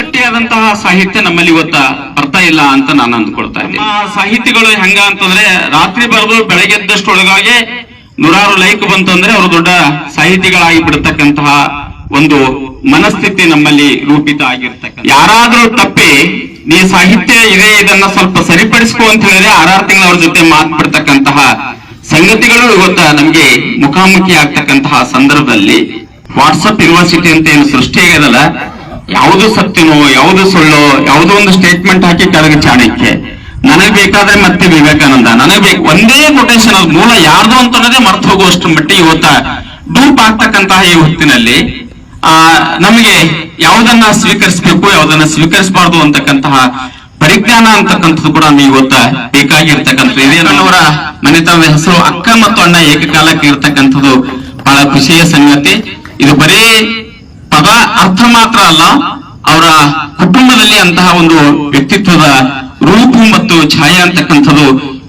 ಗಟ್ಟಿಯಾದಂತಹ ಸಾಹಿತ್ಯ ನಮ್ಮಲ್ಲಿ ಇವತ್ತ ಬರ್ತಾ ಇಲ್ಲ ಅಂತ ನಾನು ಅಂದ್ಕೊಳ್ತಾ ಇದ್ದೀನಿ. ಸಾಹಿತಿಗಳು ಹೆಂಗ ಅಂತಂದ್ರೆ ರಾತ್ರಿ ಬರೆದು ಬೆಳಗ್ಗೆದ್ದಷ್ಟೊಳಗಾಗಿ 100 ಲೈಕ್ ಬಂತು ಅಂದ್ರೆ ಅವರು ದೊಡ್ಡ ಸಾಹಿತಿಗಳಾಗಿ ಬಿಡತಕ್ಕಂತಹ ಒಂದು ಮನಸ್ಥಿತಿ ನಮ್ಮಲ್ಲಿ ರೂಪಿತ ಆಗಿರ್ತಕ್ಕಂಥ. ಯಾರಾದ್ರೂ ತಪ್ಪಿ ನೀ ಸಾಹಿತ್ಯ ಇದೆ ಇದನ್ನ ಸ್ವಲ್ಪ ಸರಿಪಡಿಸ್ಕೊ ಅಂತ ಹೇಳಿದ್ರೆ 6 ತಿಂಗಳ ಅವ್ರ ಜೊತೆ ಮಾತನಾಡ್ತಕ್ಕಂತಹ ಸಂಗತಿಗಳು ಇವತ್ತ ನಮ್ಗೆ ಮುಖಾಮುಖಿ ಆಗ್ತಕ್ಕಂತಹ ಸಂದರ್ಭದಲ್ಲಿ ವಾಟ್ಸಪ್ ಯೂನಿವರ್ಸಿಟಿ ಅಂತ ಏನು ಸೃಷ್ಟಿ ಆಗದಲ್ಲ, ಯಾವುದು ಸತ್ಯನೋ ಯಾವುದು ಸುಳ್ಳೋ ಯಾವುದೋ ಒಂದು ಸ್ಟೇಟ್ಮೆಂಟ್ ಹಾಕಿ ಕೆಳಗೆ ಚಾಣಕ್ಯ, ನನಗ್ ಬೇಕಾದ್ರೆ ಮತ್ತೆ ವಿವೇಕಾನಂದ, ನನಗ್ ಬೇಕು ಒಂದೇ ಕೊಟೇಶನ್, ಅದು ಮೂಲ ಯಾರ್ದು ಅಂತನ್ನೋದೇ ಮರ್ತು ಹೋಗುವಷ್ಟು ಮಟ್ಟಿಗೆ ಇವತ್ತ ಡೂಪ್ ಆಗ್ತಕ್ಕಂತಹ ಈ ಹೊತ್ತಿನಲ್ಲಿ ನಮಗೆ ಯಾವುದನ್ನ ಸ್ವೀಕರಿಸಬೇಕು ಯಾವುದನ್ನ ಸ್ವೀಕರಿಸಬಾರ್ದು ಅಂತಕ್ಕಂತಹ ಪರಿಜ್ಞಾನ ಅಂತಕ್ಕಂಥದ್ದು ಕೂಡ ಇವತ್ತ ಬೇಕಾಗಿರ್ತಕ್ಕಂಥದ್ದು. ಇದೇ ನನ್ನವರ ಮನೆತನದ ಹೆಸರು ಅಕ್ಕ ಮತ್ತು ಅಣ್ಣ ಏಕಕಾಲಕ್ಕೆ ಇರ್ತಕ್ಕಂಥದ್ದು ಬಹಳ ಖುಷಿಯ ಸಂಗತಿ. ಇದು ಬರೀ ಪದ ಅರ್ಥ ಮಾತ್ರ ಅಲ್ಲ, ಅವರ ಕುಟುಂಬದಲ್ಲಿ ಅಂತಹ ಒಂದು ವ್ಯಕ್ತಿತ್ವದ ರೂಪು ಮತ್ತು ಛಾಯೆ ಅಂತಕ್ಕಂಥದ್ದು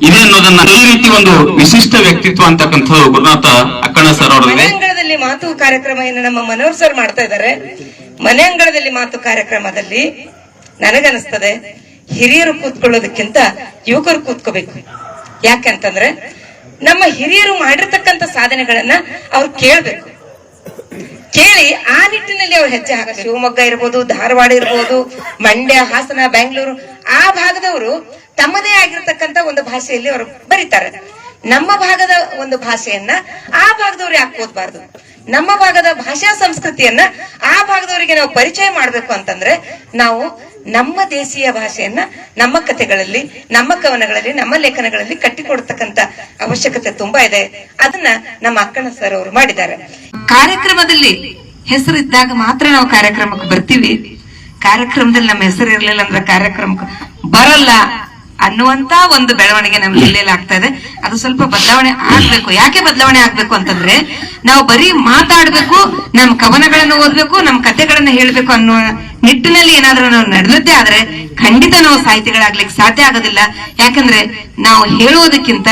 ಇದೆ ಅನ್ನೋದನ್ನ ಈ ರೀತಿ ಒಂದು ವಿಶಿಷ್ಟ ವ್ಯಕ್ತಿತ್ವ ಅಂತಕ್ಕಂಥದ್ದು ಗುರುನಾಥ ಅಕ್ಕಣ್ಣ ಸರ್ ಅವರಿಗೆ. ಮನೆ ಮಾತು ಕಾರ್ಯಕ್ರಮವನ್ನು ನಮ್ಮ ಮನೋಹರ್ ಸರ್ ಮಾಡ್ತಾ ಇದ್ದಾರೆ. ಮನೆ ಅಂಗಳದಲ್ಲಿ ಮಾತು ಕಾರ್ಯಕ್ರಮದಲ್ಲಿ ನನಗನ್ನಿಸ್ತದೆ ಹಿರಿಯರು ಕೂತ್ಕೊಳ್ಳೋದಕ್ಕಿಂತ ಯುವಕರು ಕೂತ್ಕೋಬೇಕು. ಯಾಕಂತಂದ್ರೆ ನಮ್ಮ ಹಿರಿಯರು ಮಾಡಿರ್ತಕ್ಕಂಥ ಸಾಧನೆಗಳನ್ನ ಅವ್ರು ಕೇಳ್ಬೇಕು, ಕೇಳಿ ಆ ನಿಟ್ಟಿನಲ್ಲಿ ಅವ್ರು ಹೆಜ್ಜೆ ಹಾಕ. ಶಿವಮೊಗ್ಗ ಇರ್ಬೋದು, ಧಾರವಾಡ ಇರ್ಬೋದು, ಮಂಡ್ಯ, ಹಾಸನ, ಬೆಂಗಳೂರು ಆ ಭಾಗದವರು ತಮ್ಮದೇ ಆಗಿರ್ತಕ್ಕಂಥ ಒಂದು ಭಾಷೆಯಲ್ಲಿ ಅವರು ಬರೀತಾರೆ. ನಮ್ಮ ಭಾಗದ ಒಂದು ಭಾಷೆಯನ್ನ ಆ ಭಾಗದವ್ರು ಯಾಕೆ ಓದ್ಬಾರ್ದು? ನಮ್ಮ ಭಾಗದ ಭಾಷಾ ಸಂಸ್ಕೃತಿಯನ್ನ ಆ ಭಾಗದವರಿಗೆ ನಾವು ಪರಿಚಯ ಮಾಡ್ಬೇಕು ಅಂತಂದ್ರೆ ನಾವು ನಮ್ಮ ದೇಶೀಯ ಭಾಷೆಯನ್ನ ನಮ್ಮ ಕಥೆಗಳಲ್ಲಿ, ನಮ್ಮ ಕವನಗಳಲ್ಲಿ, ನಮ್ಮ ಲೇಖನಗಳಲ್ಲಿ ಕಟ್ಟಿಕೊಡ್ತಕ್ಕಂತ ಅವಶ್ಯಕತೆ ತುಂಬಾ ಇದೆ. ಅದನ್ನ ನಮ್ಮ ಅಕ್ಕಣ್ಣ ಸರ್ ಅವರು ಮಾಡಿದ್ದಾರೆ. ಕಾರ್ಯಕ್ರಮದಲ್ಲಿ ಹೆಸರಿದ್ದಾಗ ಮಾತ್ರ ನಾವು ಕಾರ್ಯಕ್ರಮಕ್ಕೆ ಬರ್ತೀವಿ. ಕಾರ್ಯಕ್ರಮದಲ್ಲಿ ನಮ್ಮ ಹೆಸರು ಇರ್ಲಿಲ್ಲ ಅಂದ್ರೆ ಕಾರ್ಯಕ್ರಮಕ್ಕೆ ಬರಲ್ಲ ಅನ್ನುವಂತ ಒಂದು ಬೆಳವಣಿಗೆ ನಮ್ಮ ಜಿಲ್ಲೆಯಲ್ಲಿ ಆಗ್ತಾ ಇದೆ. ಅದು ಸ್ವಲ್ಪ ಬದಲಾವಣೆ ಆಗ್ಬೇಕು. ಯಾಕೆ ಬದಲಾವಣೆ ಆಗ್ಬೇಕು ಅಂತಂದ್ರೆ ನಾವು ಬರೀ ಮಾತಾಡ್ಬೇಕು, ನಮ್ಮ ಕವನಗಳನ್ನು ಓದ್ಬೇಕು, ನಮ್ಮ ಕಥೆಗಳನ್ನ ಹೇಳ್ಬೇಕು ಅನ್ನುವ ನಿಟ್ಟಿನಲ್ಲಿ ಏನಾದ್ರೂ ನಾವು ನಡೆದದ್ದೇ ಆದ್ರೆ ಖಂಡಿತ ನಾವು ಸಾಹಿತಿಗಳಾಗ್ಲಿಕ್ಕೆ ಸಾಧ್ಯ ಆಗೋದಿಲ್ಲ. ಯಾಕಂದ್ರೆ ನಾವು ಹೇಳುವುದಕ್ಕಿಂತ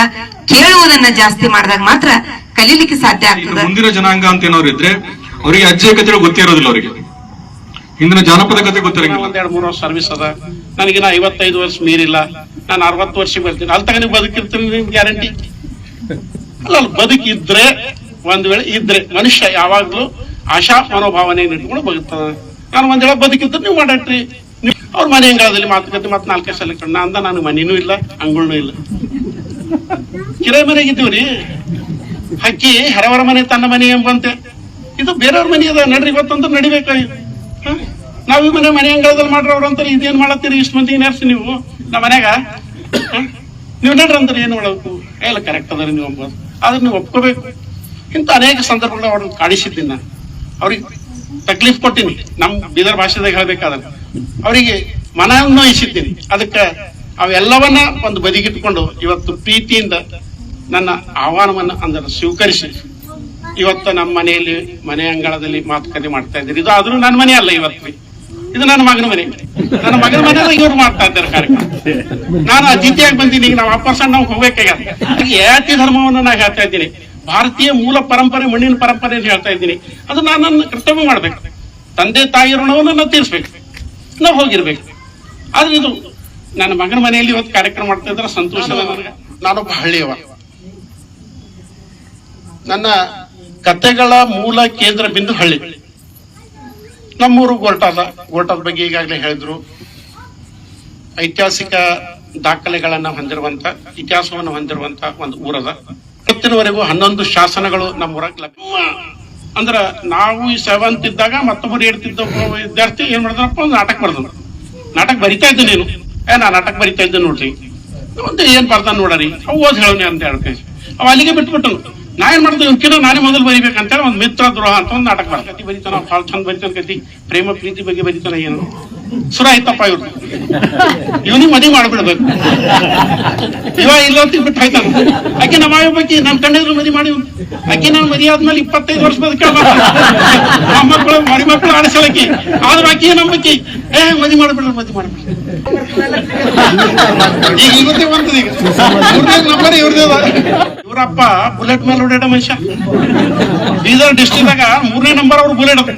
ಕೇಳುವುದನ್ನ ಜಾಸ್ತಿ ಮಾಡಿದಾಗ ಮಾತ್ರ ಕಲೀಲಿಕ್ಕೆ ಸಾಧ್ಯ ಆಗ್ತದೆ. ಮುಂದಿನ ಜನಾಂಗ ಅಂತ ಏನಾದ್ರು ಇದ್ರೆ ಅವರಿಗೆ ಅಜ್ಜಿಯ ಕಥೆಗಳು ಗೊತ್ತಿರೋದಿಲ್ಲ, ಅವರಿಗೆ ಹಿಂದಿನ ಜಾನಪದ ಕಥೆ ಗೊತ್ತಿರಂಗಿಲ್ಲ. 2-3 ವರ್ಷ ಸರ್ವಿಸ್ ಅದ, ನನಗಿನ 55 ವರ್ಷ ಮೀರಿಲ್ಲ, ನಾನು 60 ವರ್ಷ ಬರ್ತೀನಿ. ಅಲ್ಲಿ ತಗ ನೀವು ಬದುಕಿರ್ತೀನಿ, ನಿಮ್ ಗ್ಯಾರಂಟಿ ಅಲ್ಲ. ಅಲ್ಲಿ ಬದುಕಿದ್ರೆ ಒಂದ್ ವೇಳೆ ಇದ್ರೆ ಮನುಷ್ಯ ಯಾವಾಗ್ಲೂ ಆಶಾ ಮನೋಭಾವನೆ ಇಟ್ಕೊಂಡು ಬದುಕ್ತಾನೆ. ನಾನು ಒಂದ್ ವೇಳೆ ಬದುಕಿದ್ರೆ ನೀವು ಮಾಡಟ್ರಿ. ಅವ್ರ ಮನೆ ಅಂಗಳದಲ್ಲಿ ಮಾತುಕತೆ ಮತ್ತೆ 4 ಸಲ ಕಂಡ ಅಂದ, ನಾನು ಮನೆನೂ ಇಲ್ಲ ಅಂಗಳನೂ ಇಲ್ಲ, ಕಿರಾಯಿ ಮನೆಗಿದ್ದೀವ್ರಿ. ಹಕ್ಕಿ ಹರವರ ಮನೆ ತನ್ನ ಮನೆ ಎಂಬಂತೆ ಇದು ಬೇರೆಯವ್ರ ಮನೆ ಅದ, ನಡ್ರಿ ಗೊತ್ತಂದ್ರೆ ನಡಿಬೇಕ. ನಾವ್ ಈ ಮನೆ ಅಂಗಳದಲ್ಲಿ ಮಾಡ್ರವ್ರು ಅಂತಾರೆ, ಇದೇನ್ ಮಾಡತ್ತೀರಿ ಇಷ್ಟ ಮಂದಿಗೆ ನೆರ್ಸಿ ನೀವು ನಮ್ಮ ಮನ್ಯಾಗ ನೀವು ನಡ್ರಿ ಅಂತಾರೆ ಏನ್ ಮಾಡಬೇಕು? ಎಲ್ಲ ಕರೆಕ್ಟ್ ಅದಾರೆ ನೀವು ಅಂಬೋದು, ಆದ್ರೆ ನೀವು ಒಪ್ಕೋಬೇಕು. ಇಂತ ಅನೇಕ ಸಂದರ್ಭಗಳು ಅವ್ರನ್ನ ಕಾಣಿಸಿದ್ದೀನಿ. ನಾನು ಅವ್ರಿಗೆ ತಕ್ಲೀಫ್ ಕೊಟ್ಟಿನಿ, ನಮ್ ಬೀದರ್ ಭಾಷೆದಾಗ ಹೇಳ್ಬೇಕಾದ್ರೆ ಅವರಿಗೆ ಮನನೋಯಿಸಿದ್ದೀನಿ. ಅದಕ್ಕೆ ಅವೆಲ್ಲವನ್ನ ಒಂದು ಬದಿಗಿಟ್ಕೊಂಡು ಇವತ್ತು ಪ್ರೀತಿಯಿಂದ ನನ್ನ ಆಹ್ವಾನವನ್ನ ಅಂದ್ರೆ ಸ್ವೀಕರಿಸಿ ಇವತ್ತು ನಮ್ಮ ಮನೆಯಲ್ಲಿ ಮನೆ ಅಂಗಳದಲ್ಲಿ ಮಾತುಕತೆ ಮಾಡ್ತಾ ಇದ್ದೀರಿ. ಇದು ಆದ್ರೂ ನನ್ನ ಮನೆ ಅಲ್ಲ, ಇವತ್ತು ಇದು ನನ್ನ ಮಗನ ಮನೆ. ನನ್ನ ಮಗನ ಮನೆಯಲ್ಲಿ ಇವ್ರು ಮಾಡ್ತಾ ಇದ್ದಾರೆ ಕಾರ್ಯಕ್ರಮ. ನಾನು ಅತಿಥಿಯಾಗಿ ಬಂದೀನಿ. ಈಗ ನಾವು ವಾಪಸ್ ನಾವು ಹೋಗ್ಬೇಕಾಗ್ಯದ. ಜಾತಿ ಧರ್ಮವನ್ನು ನಾನು ಹೇಳ್ತಾ ಇದ್ದೀನಿ, ಭಾರತೀಯ ಮೂಲ ಪರಂಪರೆ, ಮಣ್ಣಿನ ಪರಂಪರೆ ಅಂತ ಹೇಳ್ತಾ ಇದ್ದೀನಿ. ಅದು ನಾನು ನನ್ನ ಕರ್ತವ್ಯ ಮಾಡ್ಬೇಕು. ತಂದೆ ತಾಯಿ ಋಣವನ್ನು ನಾವು ತೀರಿಸ್ಬೇಕು, ನಾವು ಹೋಗಿರ್ಬೇಕು. ಆದ್ರೆ ಇದು ನನ್ನ ಮಗನ ಮನೆಯಲ್ಲಿ ಇವತ್ತು ಕಾರ್ಯಕ್ರಮ ಮಾಡ್ತಾ ಇದ್ರೆ ಸಂತೋಷದ ನನಗೆ. ನಾನೊಬ್ಬ ಹಳ್ಳಿಯವ. ನನ್ನ ಕಥೆಗಳ ಮೂಲ ಕೇಂದ್ರ ಬಿಂದು ಹಳ್ಳಿ. ನಮ್ಮೂರು ಗೋರ್ಟಾದ ಬಗ್ಗೆ ಈಗಾಗಲೇ ಹೇಳಿದ್ರು. ಐತಿಹಾಸಿಕ ದಾಖಲೆಗಳನ್ನ ಹೊಂದಿರುವಂತ, ಇತಿಹಾಸವನ್ನು ಹೊಂದಿರುವಂತ ಒಂದು ಊರದ. ಇವತ್ತಿನವರೆಗೂ 11 ಶಾಸನಗಳು ನಮ್ಮ ಊರಾಗ ಲಭ್ಯ. ಅಂದ್ರ ನಾವು ಈ 7th ಇದ್ದಾಗ ಮತ್ತೊಬ್ಬರು ಹೇಳ್ತಿದ್ದ ವಿದ್ಯಾರ್ಥಿ ಏನ್ ಮಾಡಿದ್ರಪ್ಪ, ಒಂದು ನಾಟಕ ಬರ್ದ. ನಾಟಕ ಬರಿತಾ ಇದ್ದೆ ನೀನು? ನಾ ನಾಟಕ ಬರಿತಾ ಇದ್ದೆ ನೋಡ್ರಿ. ಒಂದು ಏನ್ ಬರ್ತಾನ ನೋಡ್ರಿ, ಅವು ಓದ್ ಹೇಳೋನಿ ಅಂತ ಹೇಳ್ತೇವೆ. ಅವ ಅಲ್ಲಿಗೆ ಬಿಟ್ಬಿಟ್ಟನು. ನಾ ಏನ್ ಮಾಡ್ತೇವೆ, ಇವಕ್ಕಿಂತ ನಾನೇ ಮೊದಲು ಬರಿಬೇಕಂತೇಳಿ ಒಂದು ಮಿತ್ರ ದ್ರೋಹ ಅಂತ ಒಂದು ನಾಟಕ ಕತಿ ಬರಿತಾನ. ಭಾಳ ಚಂದ ಬರಿತಾನ ಕತಿ, ಪ್ರೇಮ ಪ್ರೀತಿ ಬಗ್ಗೆ ಬರಿತಾನ. ಏನು ಸುರ ಆಯ್ತಪ್ಪ ಇವ್ರು, ಇವನಿಗೆ ಮದುವೆ ಮಾಡ್ಬಿಡ್ಬೇಕು. ಇವ ಇಲ್ಲ ಬಿಟ್ಟು ಆಯ್ತಾನ. ಆಕೆ ನಮ್ಮ ಬಗ್ಗೆ ನಮ್ ಕಂಡಿದ್ರು ಮದುವೆ ಮಾಡಿ, ಆಕೆ ನಾನು ಮದುವೆ ಆದ್ಮೇಲೆ 25 ವರ್ಷ ಬದುಕ ಮಕ್ಕಳು ಮರಿ ಮಕ್ಕಳು ಆಡಿಸಲಕ್ಕಿ. ಆದ್ರೂ ಆಕೆ ನಂಬಕ್ಕಿ ಮದುವೆ ಮಾಡ್ಬಿಡ್ರಿ, ಮದುವೆ ಮಾಡ್ಬಿಡ್ರಿ. ಈಗ ಇವತ್ತೇ ಬಂತದ, ಈಗ ನಂಬರ್ ಇವ್ರದೇ. ಇವರಪ್ಪ ಬುಲೆಟ್ ಮೇಲೆ ಓಡಾಡ ಮನುಷ್ಯ. ಬೀದರ್ ಡಿಸ್ಟ್ರಿಕ್ಟ್ದಾಗ 3ನೇ ನಂಬರ್ ಅವ್ರು ಬುಲೆಟ್ ಅದ.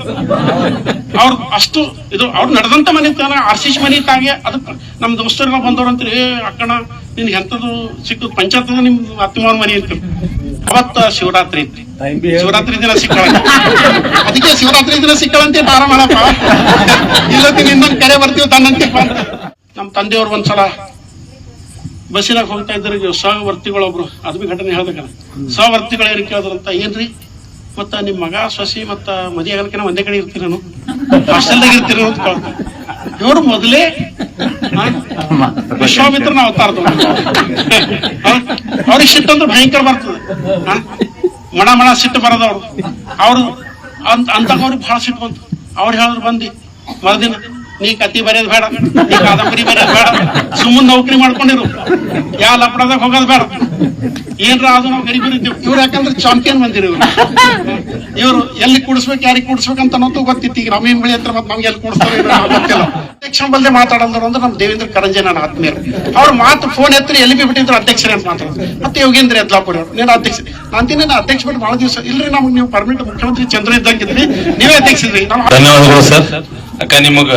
ಅವ್ರು ಅಷ್ಟು ಇದು ಅವ್ರು ನಡೆದಂತ ಮನೆ ಆರ್ಸಿಸ್ ಮನೆ ತಾಗೆ ಅದಕ್ಕೆ ನಮ್ ದೋಸ್ತರೆಲ್ಲ ಬಂದವ್ರು ಅಂತೀರಿ, ಅಕ್ಕಣ ನಿನ್ಗೆ ಎಂತದ್ದು ಸಿಕ್ಕದು ಪಂಚಾಯತ್ ನಿಮ್ ಅತ್ತಿಮಾವನ ಮನೆ ಅಂತೀರಿ. ಅವತ್ತ ಶಿವರಾತ್ರಿ ಇತ್ತು, ಶಿವರಾತ್ರಿ ದಿನ ಸಿಕ್ಕಳ, ಅದಕ್ಕೆ ಶಿವರಾತ್ರಿ ದಿನ ಸಿಕ್ಕಳಂತೆ ಆರಾಮ ಮಾಡಪ್ಪ, ಇಲ್ಲತ್ತೀನಿ ಇನ್ನೊಂದು ಕರೆ ಬರ್ತೀವಿ ತನ್ನಂತಿಪ್ಪ ಅಂತ. ನಮ್ ತಂದೆಯವ್ರು ಒಂದ್ಸಲ ಬಸ್ಸಿನಾಗ ಹೋಗ್ತಾ ಇದ್ರಿಗೆ ಸಹವರ್ತಿಗಳೊಬ್ರು ಅದು ಬಿ ಘಟನೆ ಹೇಳ್ಬೇಕಲ್ಲ, ಸಹವರ್ತಿಗಳು ಏನು ಕೇಳಿದ್ರಂತ, ಏನ್ರಿ ಮತ್ತ ನಿಮ್ ಮಗ ಸೊಸಿ ಮತ್ತ ಮದುವೆ ಆಗಲಿಕ್ಕೆ ಒಂದೇ ಕಡೆ ಇರ್ತೀರ, ಹಾಸ್ಟೆಲ್ದಾಗ ಇರ್ತೀರ ಅಂತ ಕೇಳ್ತಾರೆ. ಇವರು ಮೊದಲೇ ವಿಶ್ವಾಮಿತ್ರನ ಅವತಾರದ ಅವ್ರಿಗೆ ಸಿಟ್ಟು ಅಂದ್ರೆ ಭಯಂಕರ ಬರ್ತದೆ, ಮಣ ಸಿಟ್ಟು ಬರೋದವ್ರು. ಅವ್ರು ಅಂತವ್ರಿಗೆ ಬಹಳ ಸಿಟ್ಟು ಬಂತು. ಅವ್ರು ಹೇಳಿದ್ರು ಬಂದು ಮರುದಿನ ನೀ ಕತ್ತಿ ಬರೆಯೋದು ಬೇಡ, ನೀ ಕಾದಂಬರಿ ಬರೆಯೋದು ಬೇಡ, ಸುಮ್ಮನೆ ನೌಕರಿ ಮಾಡ್ಕೊಂಡಿರು, ಯಾವ ಲಪಡದಾಗ ಹೋಗೋದು ಬೇಡ, ಏನ್ರ ಅದು ನಾವು ಗರಿಬಿರಿದ್ದೀವಿ. ಇವ್ರು ಯಾಕಂದ್ರೆ ಚಾಂಪಿಯನ್ ಬಂದಿರಿ ಇವ್ರು ಎಲ್ಲಿ ಕೂಡಿಸ್ಬೇಕು ಯಾರಿಗೆ ಕೂಡಿಸ್ಬೇಕಂತ ಅನ್ನೋದು ಗೊತ್ತಿತ್ತು. ಈಗ ನಮ್ಮೇನ್ ಬೆಳೆ ಹತ್ರ ಮತ್ತೆ ನಮ್ಗೆ ಎಲ್ಲಿ ಕೂಡಿಸ್ತಾರೆ ಗೊತ್ತಿಲ್ಲ. ಅಧ್ಯಕ್ಷ ಬಲ್ಲೆ ಮಾತಾಡಂದ್ರು ಅಂದ್ರೆ ನಮ್ ದೇವೇಂದ್ರ ಕರಂಜೆ ನನ್ನ ಆತ್ಮೀಯರು. ಅವ್ರ ಮಾತು ಫೋನ್ ಎತ್ತರಿ ಎಲ್ಲಿ ಬಿ ಬಿಟ್ಟಿದ್ರು ಅಧ್ಯಕ್ಷರೇ ಅಂತ ಮಾತಾಡೋದು. ಮತ್ತೆ ಯೋಗೇಂದ್ರ ಯದ್ಲಾಪುರಿ ಅವ್ರು ನೀನು ಅಧ್ಯಕ್ಷ ನಾಂತೀನಿ, ಅಧ್ಯಕ್ಷ ಬಿಟ್ಟು ಬಹಳ ದಿವಸ ಇಲ್ರಿ, ನಮ್ಗೆ ನೀವು ಪರ್ಮನೆಂಟ್ ಮುಖ್ಯಮಂತ್ರಿ ಚಂದ್ರ ಇದ್ದಂಗಿದ್ರಿ, ನೀವೇ ಅಧ್ಯಕ್ಷರಿ. ಧನ್ಯವಾದಗಳು ಸರ್. ಅಕ್ಕ ನಿಮಗ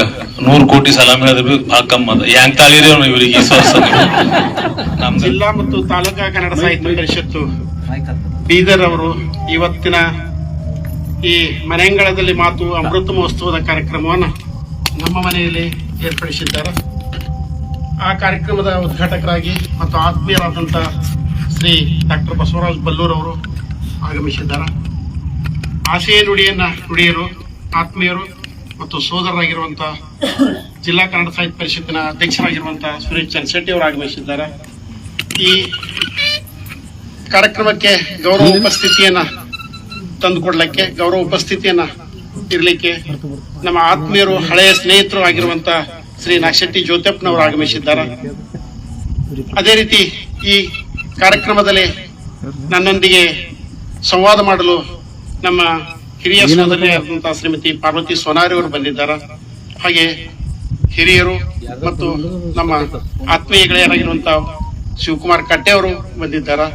100 ಕೋಟಿ ಸಲಾಮ್ ಹೇಳಿದ್ರು ಭಾಳ ಕಮ್ಮ ಅದ. ಹೆಂಗ್ ತಾಳಿರಿ ಇವ್ರಿಗೆ ಈ ವರ್ಷ ಜಿಲ್ಲಾ ಮತ್ತು ತಾಲೂಕಾ ಕನ್ನಡ ಸಾಹಿತ್ಯ ಪರಿಷತ್ತು ಬೀದರ್ ಅವರು ಇವತ್ತಿನ ಈ ಮನೆಯಂಗಳದಲ್ಲಿ ಮಾತು ಅಮೃತ ಮಹೋತ್ಸವದ ಕಾರ್ಯಕ್ರಮವನ್ನು ನಮ್ಮ ಮನೆಯಲ್ಲಿ ಏರ್ಪಡಿಸಿದ್ದಾರೆ. ಆ ಕಾರ್ಯಕ್ರಮದ ಉದ್ಘಾಟಕರಾಗಿ ಮತ್ತು ಆತ್ಮೀಯರಾದಂಥ ಶ್ರೀ ಡಾಕ್ಟರ್ ಬಸವರಾಜ್ ಬಲ್ಲೂರ್ ಅವರು ಆಗಮಿಸಿದ್ದಾರೆ. ಆಶಯ ನುಡಿಯನ್ನ ನುಡಿಯರು, ಆತ್ಮೀಯರು ಮತ್ತು ಸೋದರರಾಗಿರುವಂತ ಜಿಲ್ಲಾ ಕನ್ನಡ ಸಾಹಿತ್ಯ ಪರಿಷತ್ತಿನ ಅಧ್ಯಕ್ಷರಾಗಿರುವಂತಹ ಸುರೇಶ್ ಚನ್ಶೆಟ್ಟಿ ಅವರು ಆಗಮಿಸಿದ್ದಾರೆ. ಈ ಕಾರ್ಯಕ್ರಮಕ್ಕೆ ಗೌರವ ಉಪಸ್ಥಿತಿಯನ್ನ ತಂದುಕೊಡ್ಲಿಕ್ಕೆ, ಗೌರವ ಉಪಸ್ಥಿತಿಯನ್ನ ಇರಲಿಕ್ಕೆ ನಮ್ಮ ಆತ್ಮೀಯರು, ಹಳೆಯ ಸ್ನೇಹಿತರು ಆಗಿರುವಂತ ಶ್ರೀ ನಾಗಶೆಟ್ಟಿ ಜ್ಯೋತಿಪ್ಪನವರು ಆಗಮಿಸಿದ್ದಾರೆ. ಅದೇ ರೀತಿ ಈ ಕಾರ್ಯಕ್ರಮದಲ್ಲಿ ನನ್ನೊಂದಿಗೆ ಸಂವಾದ ಮಾಡಲು ನಮ್ಮ ಹಿರಿಯ ಸಹೋದರಿಯಾದಂತಹ ಶ್ರೀಮತಿ ಪಾರ್ವತಿ ಸೋನಾರಿ ಅವರು ಬಂದಿದ್ದಾರೆ. ಹಾಗೆ ಹಿರಿಯರು ಮತ್ತು ನಮ್ಮ ಆತ್ಮೀಯ ಗೆಳೆಯರಾಗಿರುವಂತಹ ಶಿವಕುಮಾರ್ ಕಟ್ಟೆ ಅವರು ಬಂದಿದ್ದಾರೆ.